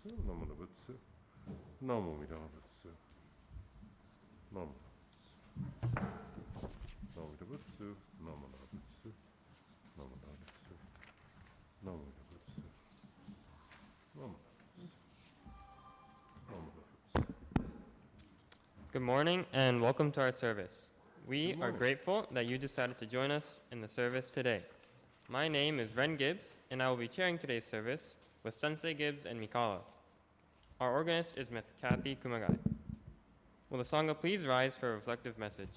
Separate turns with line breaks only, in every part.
Good morning and welcome to our service. We are grateful that you decided to join us in the service today. My name is Ren Gibbs, and I will be chairing today's service with Sensei Gibbs and Mikala. Our organist is Ms. Kathy Kumagai. Will the Sangha please rise for a reflective message?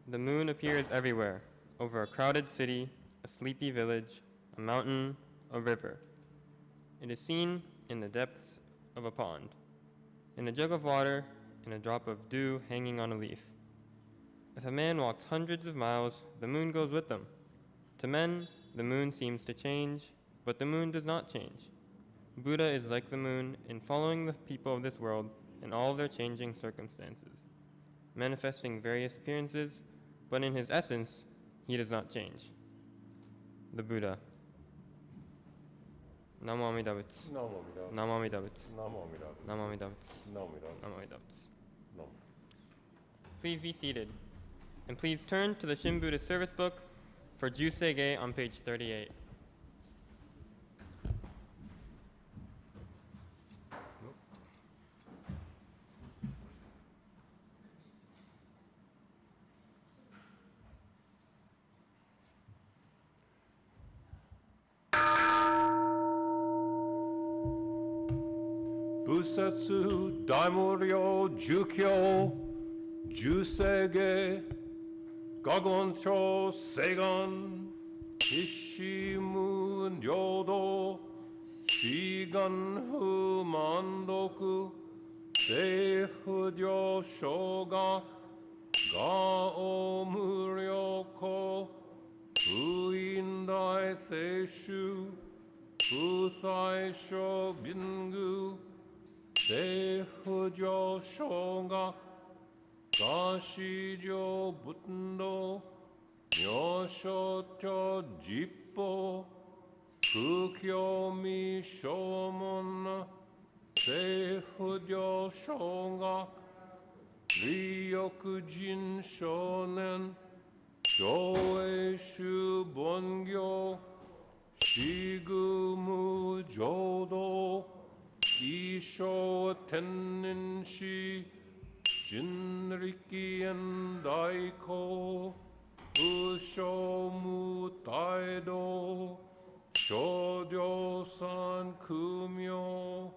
The moon appears everywhere, over a crowded city, a sleepy village, a mountain, a river. It is seen in the depths of a pond, in a jug of water, in a drop of dew hanging on a leaf. If a man walks hundreds of miles, the moon goes with them. To men, the moon seems to change, but the moon does not change. Buddha is like the moon in following the people of this world in all their changing circumstances, manifesting various appearances, but in his essence, he does not change. The Buddha. Namo Amida Butsu. Namo Amida Butsu. Namo Amida Butsu. Namo Amida Butsu. Please be seated, and please turn to the Shin Buddhist service book for Juseige on page 38.
Busetsu Daimuryo Jukyo Juseige Gagoncho Seigan Ishimu Jodo Shigan Mandoku Deihudyo Shogak Gao Muryoko Uindai Seishu Uthai Shobingu Deihudyo Shogak Gashijo Butndo Myoshoto Jippo Kukyo Mi Shomon Deihudyo Shogak Ryokujin Shonen Joeishu Bongyo Shigumu Jodo Isho Tenninshi Jinriki and Daiko Usho Mutaido Shōjō San Kumyo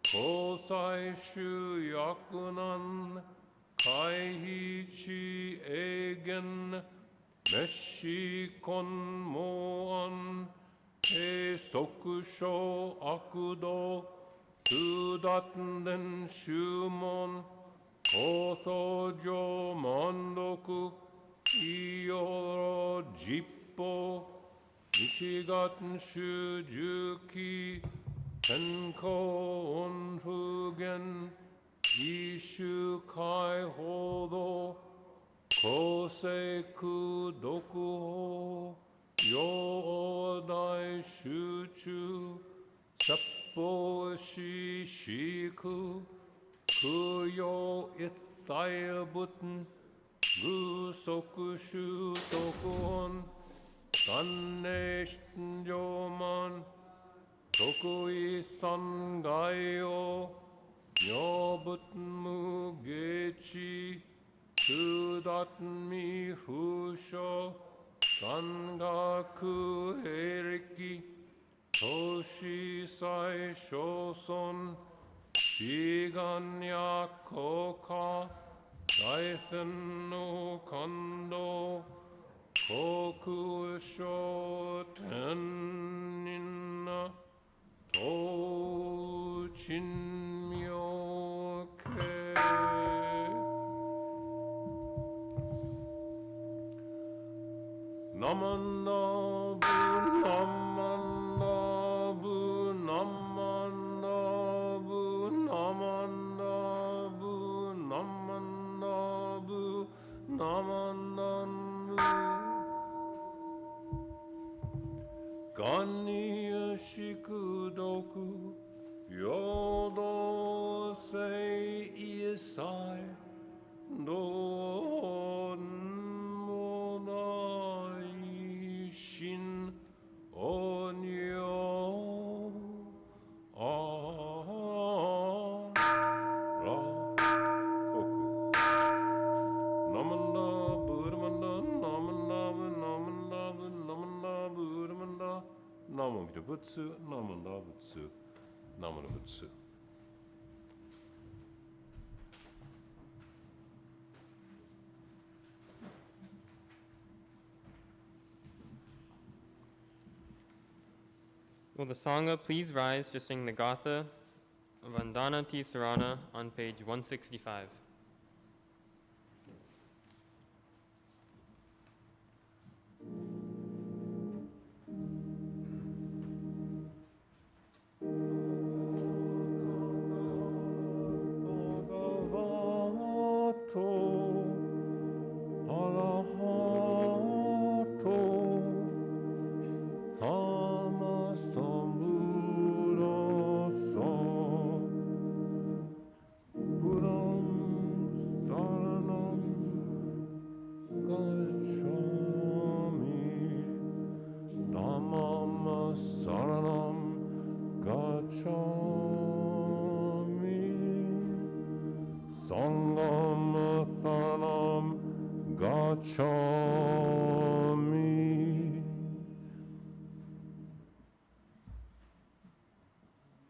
Kosai Shu Yakunan Kaihichi Egen Meshi Kon Moan He Sokusho Akudo Tudatten Shumon Kosojo Mandoku Iyoro Jippo Nichigatten Shujuki Tenko Onfugen Ishu Kai Hodo Koseiku Dokuho Yodai Shuchu Seppo Shishiku Kuyo Ithaya Button Gusokushu Tokon Saneshten Joman Tokui Sangayo Nyobutn Mugechi Tudatn Mi Husho Sangaku Heriki Toshi Sai Shoson Shiganya Koka Daisen no Kando Koku Shoten Touchin Myoke Namanda Bu Namanda Bu Namanda Bu Namanda Bu Namanda Bu Namanda Bu Butsu, Namanda Butsu, Namanda Butsu.
Will the Sangha please rise to sing the Gatha Vadana Ti Sarana on page 165.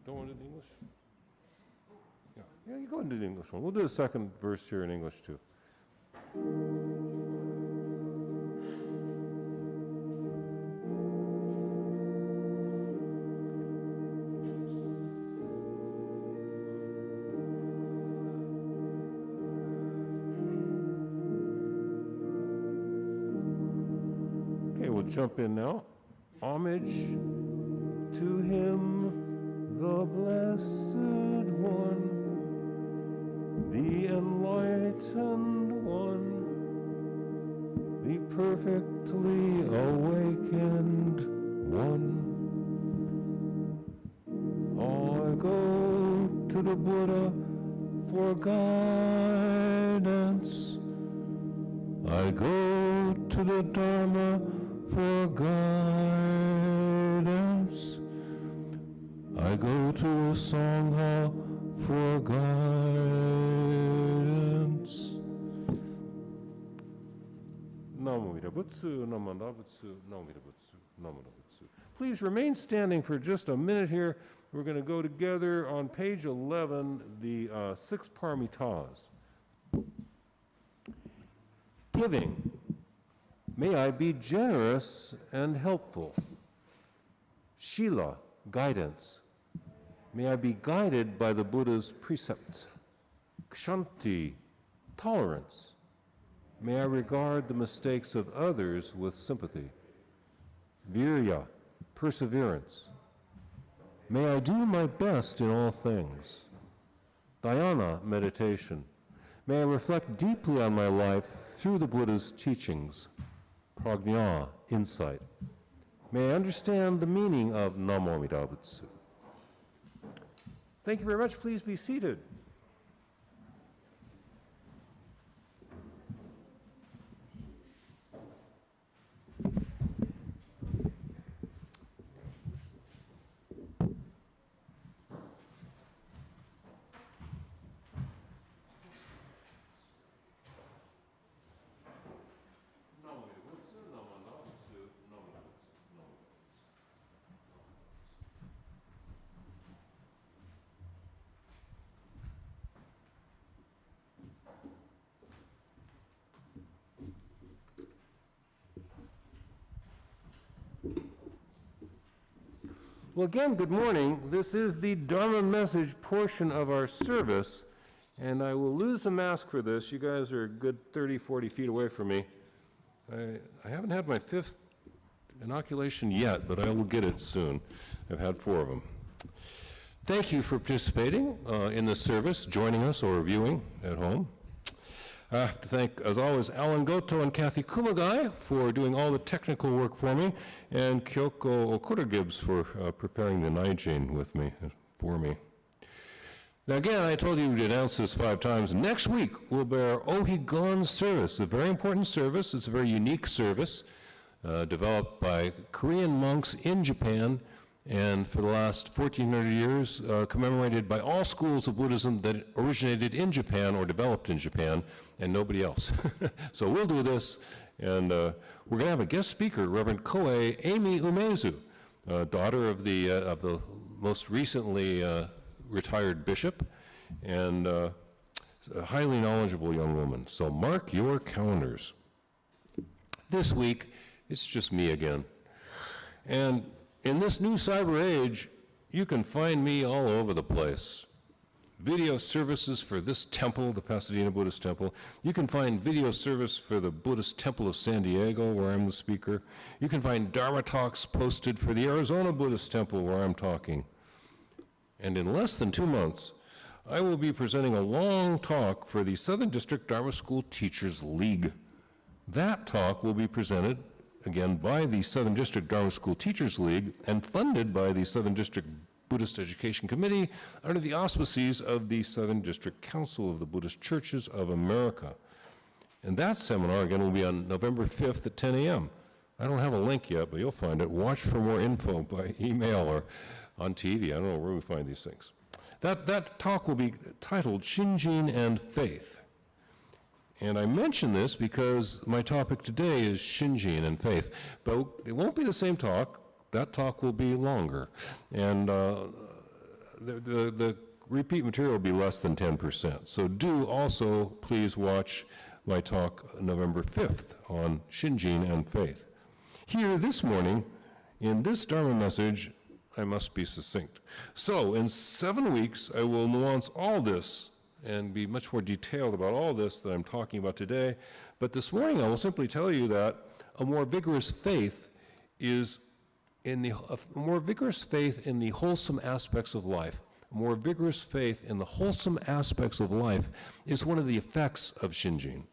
Don't want to do the English? Yeah, you go into the English one. We'll do the second verse here in English too. Okay, we'll jump in now. Homage to him, the Blessed One, the Enlightened One, the perfectly awakened One. I go to the Buddha for guidance. I go to the Dharma for guidance. I go to a Sangha for guidance. Namo Buddha Butsu, Namanda Butsu, Namo Buddha Butsu, Namanda Butsu. Please remain standing for just a minute here. We're going to go together on page 11, the 6 Paramitas. Giving. May I be generous and helpful. Shila, guidance. May I be guided by the Buddha's precepts. Kshanti, tolerance. May I regard the mistakes of others with sympathy. Virya, perseverance. May I do my best in all things. Dhyana, meditation. May I reflect deeply on my life through the Buddha's teachings. Prajna, insight. May I understand the meaning of Namo Amida Butsu. Thank you very much. Please be seated. Well, again, good morning. This is the Dharma message portion of our service, and I will lose the mask for this. You guys are a good 30, 40 feet away from me. I haven't had my 5th inoculation yet, but I will get it soon. I've had 4 of them. Thank you for participating in this service, joining us or viewing at home. I have to thank, as always, Alan Goto and Kathy Kumagai for doing all the technical work for me, and Kyoko Okuda Gibbs for preparing the Naijin with me, for me. Now again, I told you to announce this 5 times. Next week, we'll bear Ohigon's service, a very important service. It's a very unique service developed by Korean monks in Japan, and for the last 1,400 years, commemorated by all schools of Buddhism that originated in Japan or developed in Japan, and nobody else. So we'll do this, and we're going to have a guest speaker, Reverend Koei Amy Umezu, daughter of the most recently retired bishop, and a highly knowledgeable young woman. So mark your calendars. This week, it's just me again. And in this new cyber age, you can find me all over the place. Video services for this temple, the Pasadena Buddhist Temple. You can find video service for the Buddhist Temple of San Diego, where I'm the speaker. You can find Dharma talks posted for the Arizona Buddhist Temple, where I'm talking. And in less than 2 months, I will be presenting a long talk for the Southern District Dharma School Teachers League. That talk will be presented, again, by the Southern District Dharma School Teachers League and funded by the Southern District Buddhist Education Committee under the auspices of the Southern District Council of the Buddhist Churches of America. And that seminar, again, will be on November 5th at 10 a.m. I don't have a link yet, but you'll find it. Watch for more info by email or on TV. I don't know where we find these things. That talk will be titled Shinjin and Faith. And I mention this because my topic today is Shinjin and faith, but it won't be the same talk. That talk will be longer, and the repeat material will be less than 10%. So do also please watch my talk November 5th on Shinjin and faith. Here this morning, in this Dharma message, I must be succinct. So in 7 weeks, I will nuance all this and be much more detailed about all this that I'm talking about today. But this morning, I will simply tell you that a more vigorous faith is a more vigorous faith in the wholesome aspects of life. A more vigorous faith in the wholesome aspects of life is one of the effects of Shinjin.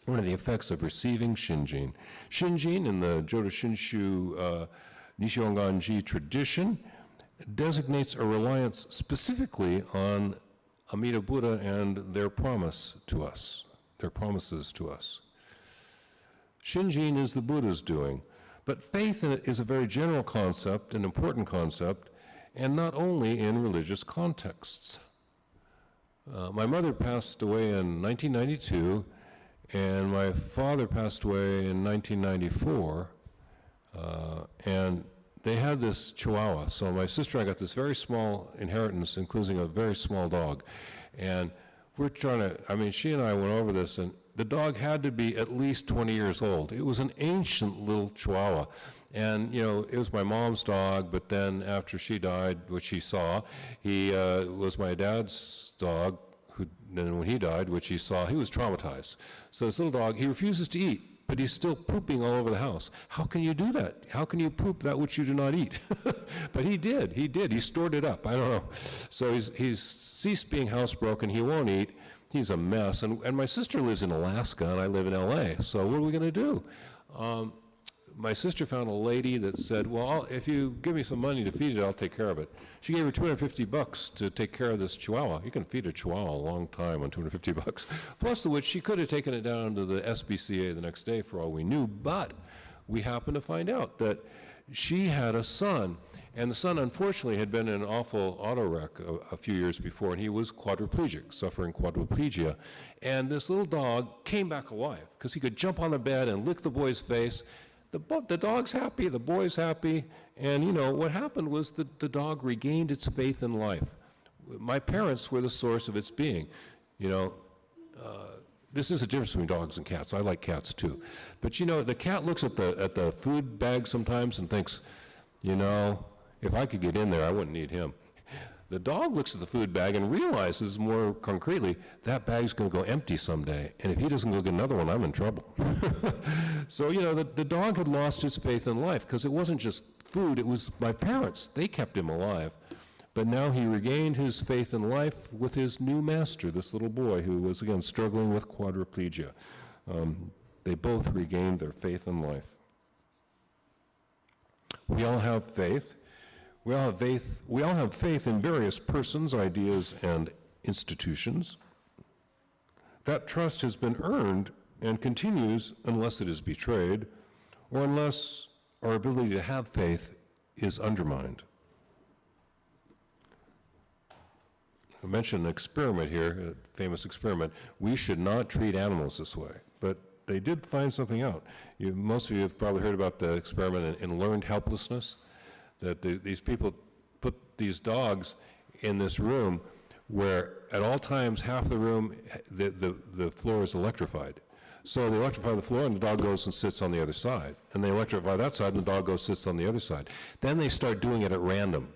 One of the effects of receiving Shinjin. Shinjin in the Jodo Shinshu Nishionganji tradition designates a reliance specifically on Amida Buddha and their promise to us, their promises to us. Shinjin is the Buddha's doing, but faith is a very general concept, an important concept, and not only in religious contexts. My mother passed away in 1992, and my father passed away in 1994, and they had this Chihuahua. So my sister and I got this very small inheritance, including a very small dog. And we're trying to, I mean, she and I went over this, and the dog had to be at least 20 years old. It was an ancient little Chihuahua. And, you know, it was my mom's dog, but then after she died, which she saw, he was my dad's dog, who then when he died, which he saw, he was traumatized. So this little dog, he refuses to eat, but he's still pooping all over the house. How can you do that? How can you poop that which you do not eat? But he did. He stored it up. I don't know. So he's ceased being housebroken. He won't eat. He's a mess. And my sister lives in Alaska, and I live in LA. So what are we going to do? My sister found a lady that said, well, if you give me some money to feed it, I'll take care of it. She gave her $250 to take care of this Chihuahua. You can feed a Chihuahua a long time on $250. Plus of which she could have taken it down to the SPCA the next day for all we knew, but we happened to find out that she had a son, and the son unfortunately had been in an awful auto wreck a few years before, and he was quadriplegic, suffering quadriplegia. And this little dog came back alive because he could jump on the bed and lick the boy's face. The dog's happy, the boy's happy, and you know, what happened was the dog regained its faith in life. My parents were the source of its being. You know, this is a difference between dogs and cats. I like cats too. But you know, the cat looks at the food bag sometimes and thinks, you know, if I could get in there, I wouldn't need him. The dog looks at the food bag and realizes more concretely that bag's going to go empty someday, and if he doesn't go get another one, I'm in trouble. So, you know, the dog had lost his faith in life because it wasn't just food, it was my parents. They kept him alive. But now he regained his faith in life with his new master, this little boy who was, again, struggling with quadriplegia. They both regained their faith in life. We all have faith. We all have faith in various persons, ideas, and institutions. That trust has been earned and continues unless it is betrayed, or unless our ability to have faith is undermined. mentioned an experiment here, a famous experiment. We should not treat animals this way. But they did find something out. Most of you have probably heard about the experiment in learned helplessness, that these people put these dogs in this room where at all times half the room, the floor is electrified. So they electrify the floor and the dog goes and sits on the other side. And they electrify that side and the dog goes sits on the other side. Then they start doing it at random.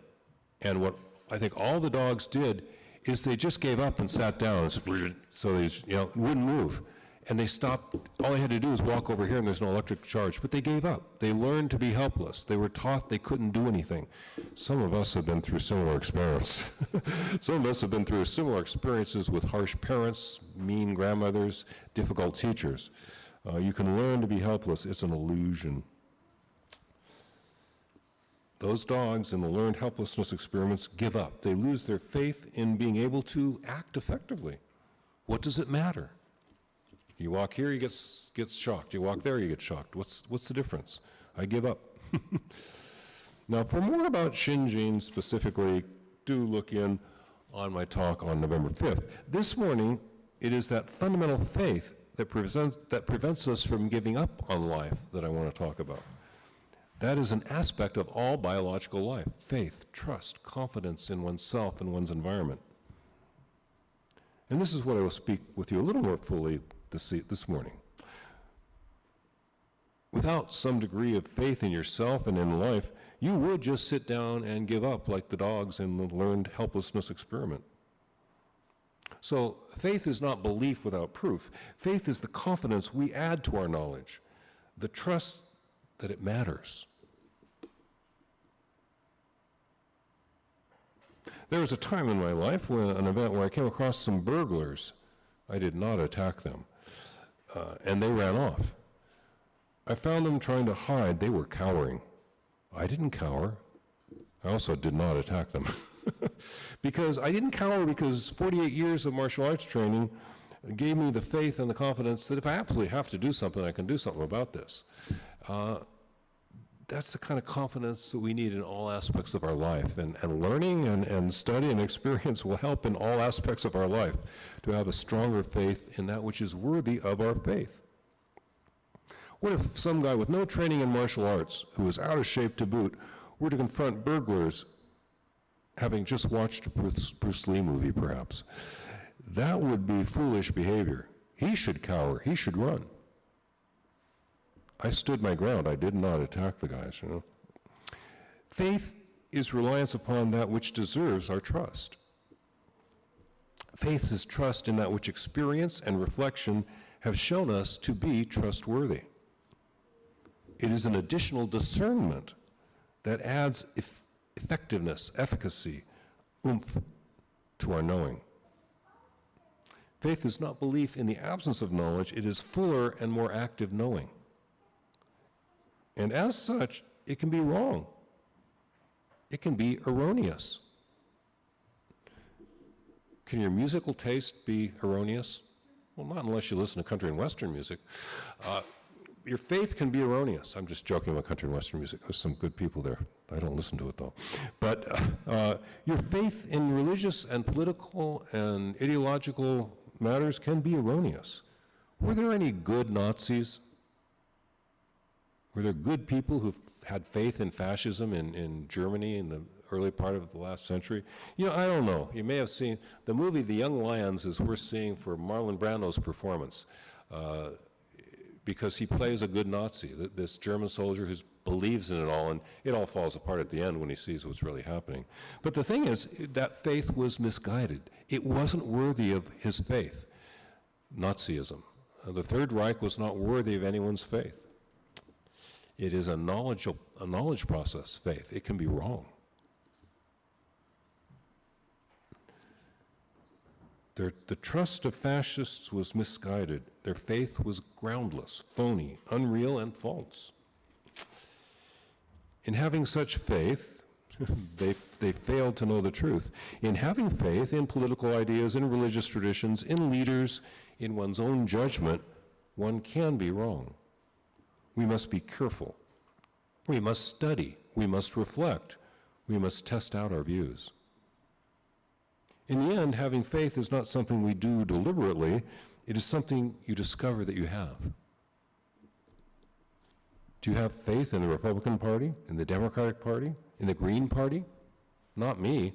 And what I think all the dogs did is they just gave up and sat down. So they wouldn't move. And they stopped. All they had to do was walk over here and there's no electric charge. But they gave up. They learned to be helpless. They were taught they couldn't do anything. Some of us have been through similar experiments. Some of us have been through similar experiences with harsh parents, mean grandmothers, difficult teachers. You can learn to be helpless. It's an illusion. Those dogs in the learned helplessness experiments give up. They lose their faith in being able to act effectively. What does it matter? You walk here, you get shocked. You walk there, you get shocked. What's the difference? I give up. Now, for more about Shinjin specifically, do look in on my talk on November 5th. This morning, it is that fundamental faith that prevents us from giving up on life that I want to talk about. That is an aspect of all biological life: faith, trust, confidence in oneself and one's environment. And this is what I will speak with you a little more fully this morning. Without some degree of faith in yourself and in life, you would just sit down and give up like the dogs in the learned helplessness experiment. So faith is not belief without proof. Faith is the confidence we add to our knowledge, the trust that it matters. There was a time in my life, an event where I came across some burglars. I did not attack them, and they ran off. I found them trying to hide. They were cowering. I didn't cower. I also did not attack them. Because I didn't cower because 48 years of martial arts training gave me the faith and the confidence that if I absolutely have to do something, I can do something about this. That's the kind of confidence that we need in all aspects of our life. And learning and study and experience will help in all aspects of our life to have a stronger faith in that which is worthy of our faith. What if some guy with no training in martial arts, who is out of shape to boot, were to confront burglars, having just watched a Bruce Lee movie, perhaps? That would be foolish behavior. He should cower. He should run. I stood my ground. I did not attack the guys, Faith is reliance upon that which deserves our trust. Faith is trust in that which experience and reflection have shown us to be trustworthy. It is an additional discernment that adds effectiveness, efficacy, oomph to our knowing. Faith is not belief in the absence of knowledge. It is fuller and more active knowing. And as such, it can be wrong. It can be erroneous. Can your musical taste be erroneous? Well, not unless you listen to country and western music. Your faith can be erroneous. I'm just joking about country and western music. There's some good people there. I don't listen to it, though. But your faith in religious and political and ideological matters can be erroneous. Were there any good Nazis? Were there good people who had faith in fascism in Germany in the early part of the last century? I don't know. You may have seen the movie The Young Lions is worth seeing for Marlon Brando's performance because he plays a good Nazi, this German soldier who believes in it all, and it all falls apart at the end when he sees what's really happening. But the thing is, that faith was misguided. It wasn't worthy of his faith, Nazism. The Third Reich was not worthy of anyone's faith. It is a knowledge process, faith. It can be wrong. The trust of fascists was misguided. Their faith was groundless, phony, unreal, and false. In having such faith, they failed to know the truth. In having faith in political ideas, in religious traditions, in leaders, in one's own judgment, one can be wrong. We must be careful. We must study. We must reflect. We must test out our views. In the end, having faith is not something we do deliberately. It is something you discover that you have. Do you have faith in the Republican Party, in the Democratic Party, in the Green Party? Not me.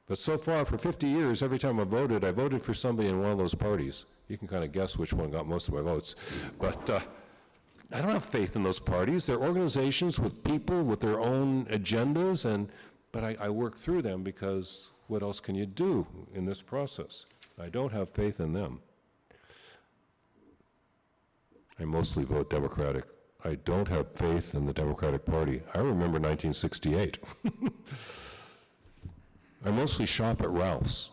But so far, for 50 years, every time I voted for somebody in one of those parties. You can kind of guess which one got most of my votes. But I don't have faith in those parties. They're organizations with people with their own agendas, but I work through them because what else can you do in this process? I don't have faith in them. I mostly vote Democratic. I don't have faith in the Democratic Party. I remember 1968. I mostly shop at Ralph's.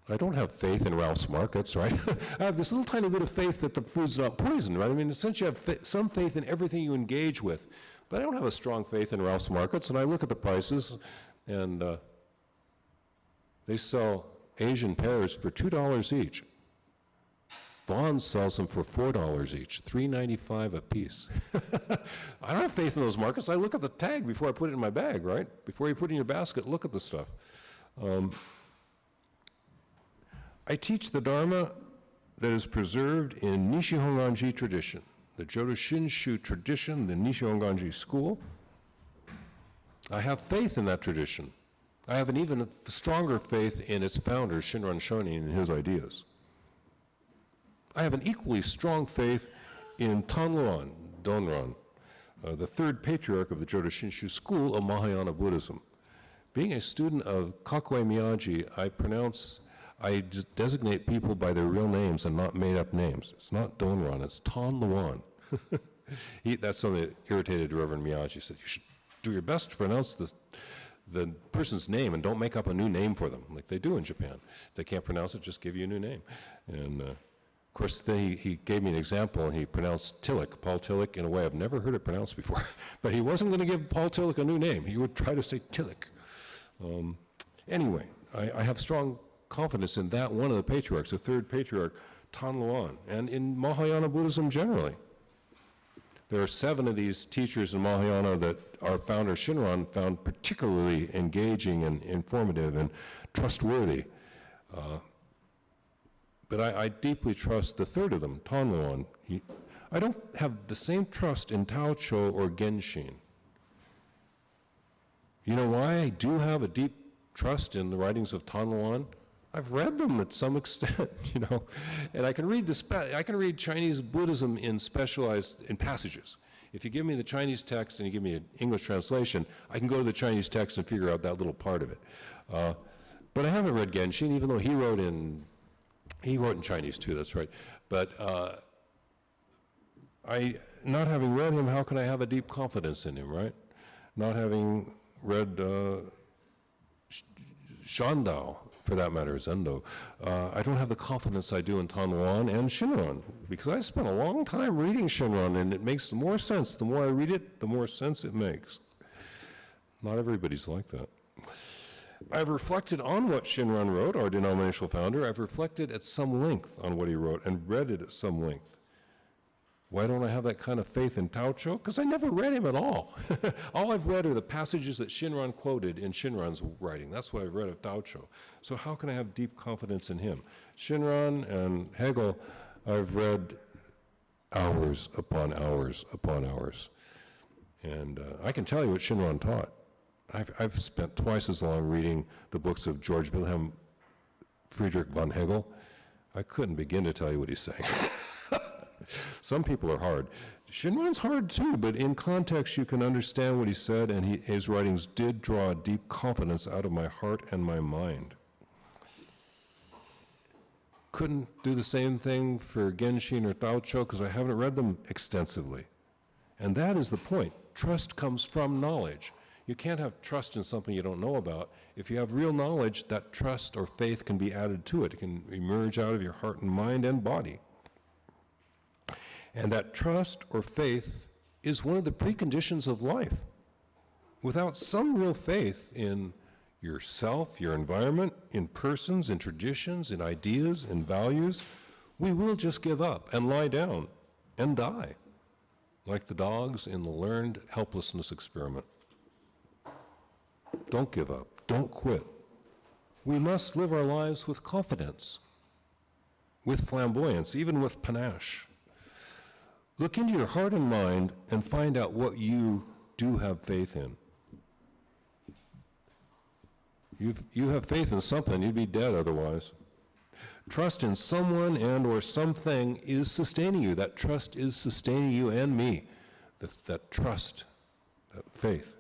I don't have faith in Ralph's Markets, right? I have this little tiny bit of faith that the food's not poisoned, right? I mean, in a sense, you have some faith in everything you engage with, but I don't have a strong faith in Ralph's Markets, and I look at the prices, and they sell Asian pears for $2 each. Vaughn's sells them for $4 each, $3.95 a piece. I don't have faith in those markets. I look at the tag before I put it in my bag, right? Before you put it in your basket, look at the stuff. I teach the Dharma that is preserved in Nishihonganji tradition, the Jodo Shinshu tradition, the Nishihonganji school. I have faith in that tradition. I have an even stronger faith in its founder, Shinran Shonin, and his ideas. I have an equally strong faith in Tanluan Donran, the third patriarch of the Jodo Shinshu school of Mahayana Buddhism. Being a student of Kakue Miyaji, I designate people by their real names and not made-up names. It's not Donran, it's Tanluan. That's something that irritated Reverend Miyaji. He said, you should do your best to pronounce the person's name and don't make up a new name for them, like they do in Japan. If they can't pronounce it, just give you a new name. And of course, then he gave me an example, and he pronounced Tillich, Paul Tillich, in a way I've never heard it pronounced before. But he wasn't going to give Paul Tillich a new name. He would try to say Tillich. Anyway, I have strong confidence in that one of the patriarchs, the third patriarch, Tanluan, and in Mahayana Buddhism generally. There are 7 of these teachers in Mahayana that our founder Shinran found particularly engaging and informative and trustworthy. But I deeply trust the third of them, Tanluan. I don't have the same trust in Taocho or Genshin. You know why I do have a deep trust in the writings of Tanluan? I've read them at some extent, you know, and I can read Chinese Buddhism in passages. If you give me the Chinese text and you give me an English translation, I can go to the Chinese text and figure out that little part of it. But I haven't read Genshin, even though he wrote in Chinese too, that's right. But not having read him, how can I have a deep confidence in him, right? Not having read Shandao, for that matter, Zendo, I don't have the confidence I do in Tanluan and Shinran, because I spent a long time reading Shinran, and it makes more sense. The more I read it, the more sense it makes. Not everybody's like that. I've reflected on what Shinran wrote, our denominational founder. I've reflected at some length on what he wrote and read it at some length. Why don't I have that kind of faith in Taocho? Because I never read him at all. All I've read are the passages that Shinran quoted in Shinran's writing. That's what I've read of Taocho. So how can I have deep confidence in him? Shinran and Hegel, I've read hours upon hours upon hours. And I can tell you what Shinran taught. I've spent twice as long reading the books of George Wilhelm Friedrich von Hegel. I couldn't begin to tell you what he's saying. Some people are hard. Shinran's hard too, but in context you can understand what he said, and his writings did draw a deep confidence out of my heart and my mind. Couldn't do the same thing for Genshin or Taocho because I haven't read them extensively. And that is the point. Trust comes from knowledge. You can't have trust in something you don't know about. If you have real knowledge, that trust or faith can be added to it. It can emerge out of your heart and mind and body. And that trust or faith is one of the preconditions of life. Without some real faith in yourself, your environment, in persons, in traditions, in ideas, in values, we will just give up and lie down and die, like the dogs in the learned helplessness experiment. Don't give up. Don't quit. We must live our lives with confidence, with flamboyance, even with panache. Look into your heart and mind and find out what you do have faith in. You have faith in something, you'd be dead otherwise. Trust in someone and or something is sustaining you. That trust is sustaining you and me. That trust, that faith.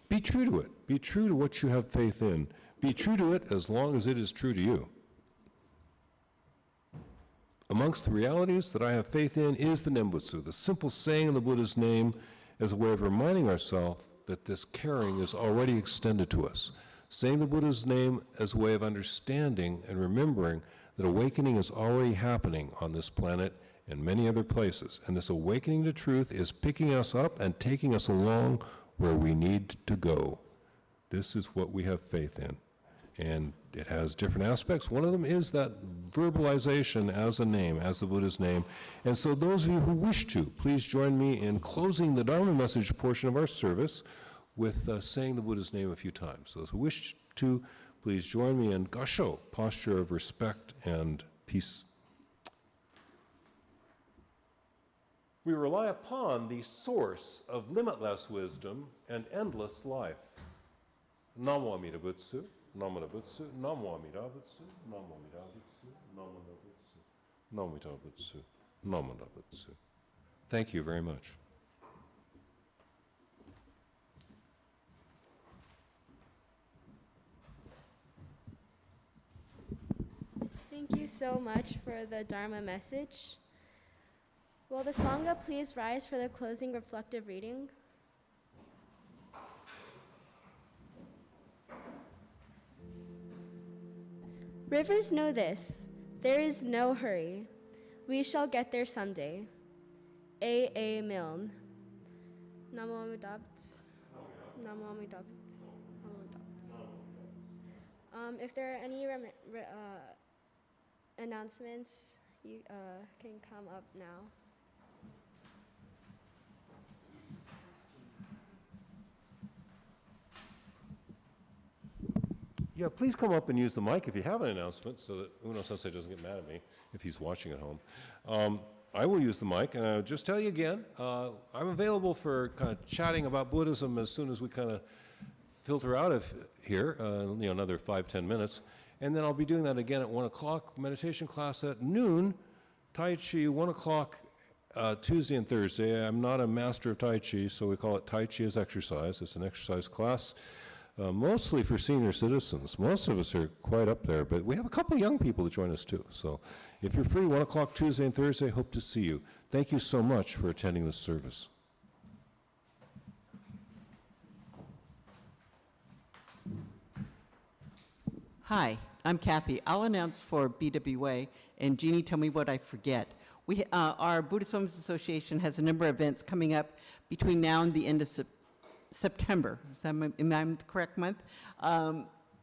Be true to it. Be true to what you have faith in. Be true to it as long as it is true to you. Amongst the realities that I have faith in is the Nembutsu, the simple saying of the Buddha's name as a way of reminding ourselves that this caring is already extended to us. Saying the Buddha's name as a way of understanding and remembering that awakening is already happening on this planet and many other places. And this awakening to truth is picking us up and taking us along where we need to go. This is what we have faith in. And it has different aspects. One of them is that verbalization as a name, as the Buddha's name. And so those of you who wish to, please join me in closing the Dharma message portion of our service with saying the Buddha's name a few times. Those who wish to, please join me in Kansho, posture of respect and peace. We rely upon the source of limitless wisdom and endless life. Namo Amida Butsu. Namo Butsu, Namo Amida Butsu, Namo Amida Butsu, Namo Butsu, Namo Amida Butsu, Namo Butsu. Thank you very much.
Thank you so much for the Dharma message. Will the Sangha please rise for the closing reflective reading? Rivers know this, there is no hurry. We shall get there someday. A. Milne. Namo Amida Butsu. Namo Amida Butsu. Namo Amida Butsu. If there are any announcements, you can come up now.
Yeah, please come up and use the mic if you have an announcement so that Uno Sensei doesn't get mad at me if he's watching at home. I will use the mic, and I'll just tell you again, I'm available for kind of chatting about Buddhism as soon as we kind of filter out of here, another 5-10 minutes. And then I'll be doing that again at 1 o'clock, meditation class at noon, Tai Chi, 1 o'clock Tuesday and Thursday. I'm not a master of Tai Chi, so we call it Tai Chi as exercise. It's an exercise class. Mostly for senior citizens. Most of us are quite up there, but we have a couple young people to join us too. So if you're free, 1 o'clock Tuesday and Thursday, hope to see you. Thank you so much for attending this service.
Hi, I'm Kathy. I'll announce for BWA, and Jeannie, tell me what I forget. Our Buddhist Women's Association has a number of events coming up between now and the end of September. Am I in the correct month?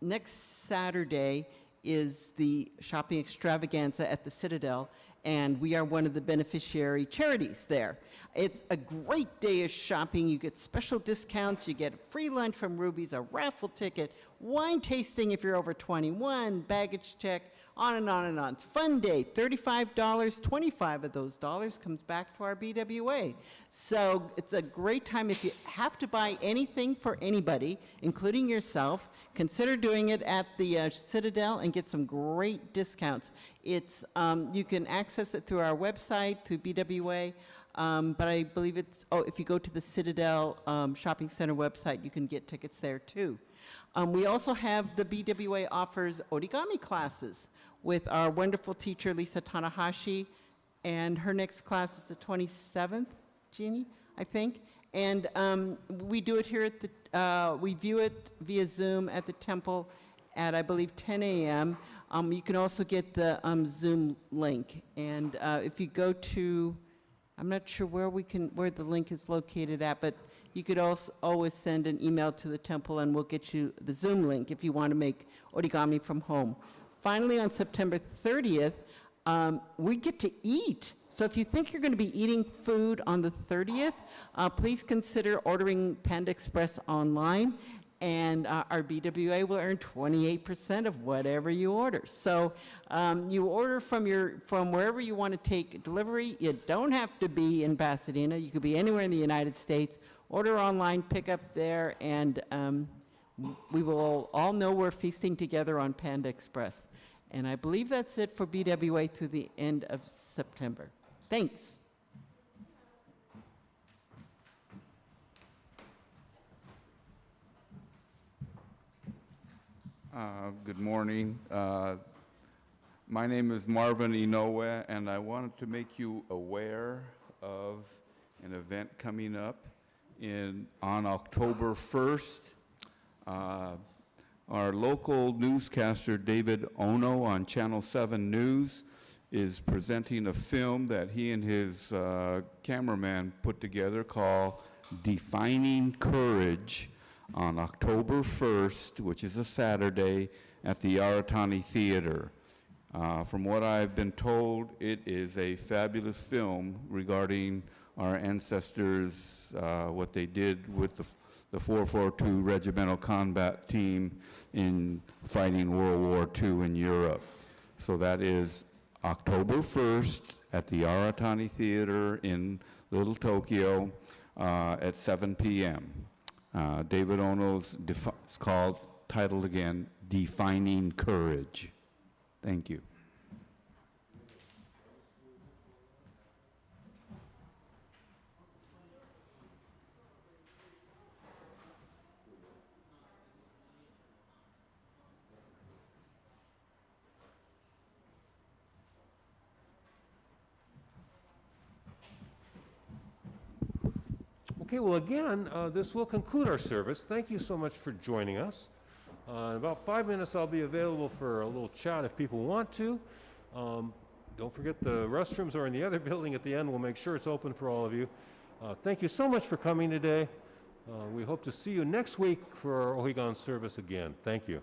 Next Saturday is the shopping extravaganza at the Citadel, and we are one of the beneficiary charities there. It's a great day of shopping. You get special discounts. You get a free lunch from Ruby's, a raffle ticket, wine tasting if you're over 21, baggage check, on and on and on. Fun day, $35, 25 of those dollars comes back to our BWA. So it's a great time. If you have to buy anything for anybody, including yourself, consider doing it at the Citadel and get some great discounts. It's, you can access it through our website, through BWA, but I believe it's, if you go to the Citadel Shopping Center website, you can get tickets there too. We also have the BWA offers origami classes with our wonderful teacher, Lisa Tanahashi, and her next class is the 27th, Jeannie, I think. And we do it here at the, we view it via Zoom at the temple at, I believe, 10 a.m. You can also get the Zoom link. And if you go to, I'm not sure where the link is located at, but you could also always send an email to the temple and we'll get you the Zoom link if you want to make origami from home. Finally, on September 30th, we get to eat. So if you think you're going to be eating food on the 30th, please consider ordering Panda Express online. and our BWA will earn 28% of whatever you order. So you order from wherever you want to take delivery. You don't have to be in Pasadena. You could be anywhere in the United States. Order online, pick up there, and we will all know we're feasting together on Panda Express. And I believe that's it for BWA through the end of September. Thanks.
Good morning. My name is Marvin Inoue, and I wanted to make you aware of an event coming up on October 1st. Our local newscaster, David Ono, on Channel 7 News, is presenting a film that he and his cameraman put together called Defining Courage, on October 1st, which is a Saturday, at the Aratani Theater. From what I've been told, it is a fabulous film regarding our ancestors, what they did with the 442 Regimental Combat Team in fighting World War II in Europe. So that is October 1st at the Aratani Theater in Little Tokyo at 7 p.m. David Ono's titled again, Defining Courage. Thank you.
Okay, well, again, this will conclude our service. Thank you so much for joining us. In about 5 minutes, I'll be available for a little chat if people want to. Don't forget the restrooms are in the other building at the end. We'll make sure it's open for all of you. Thank you so much for coming today. We hope to see you next week for our Ohigan service again. Thank you.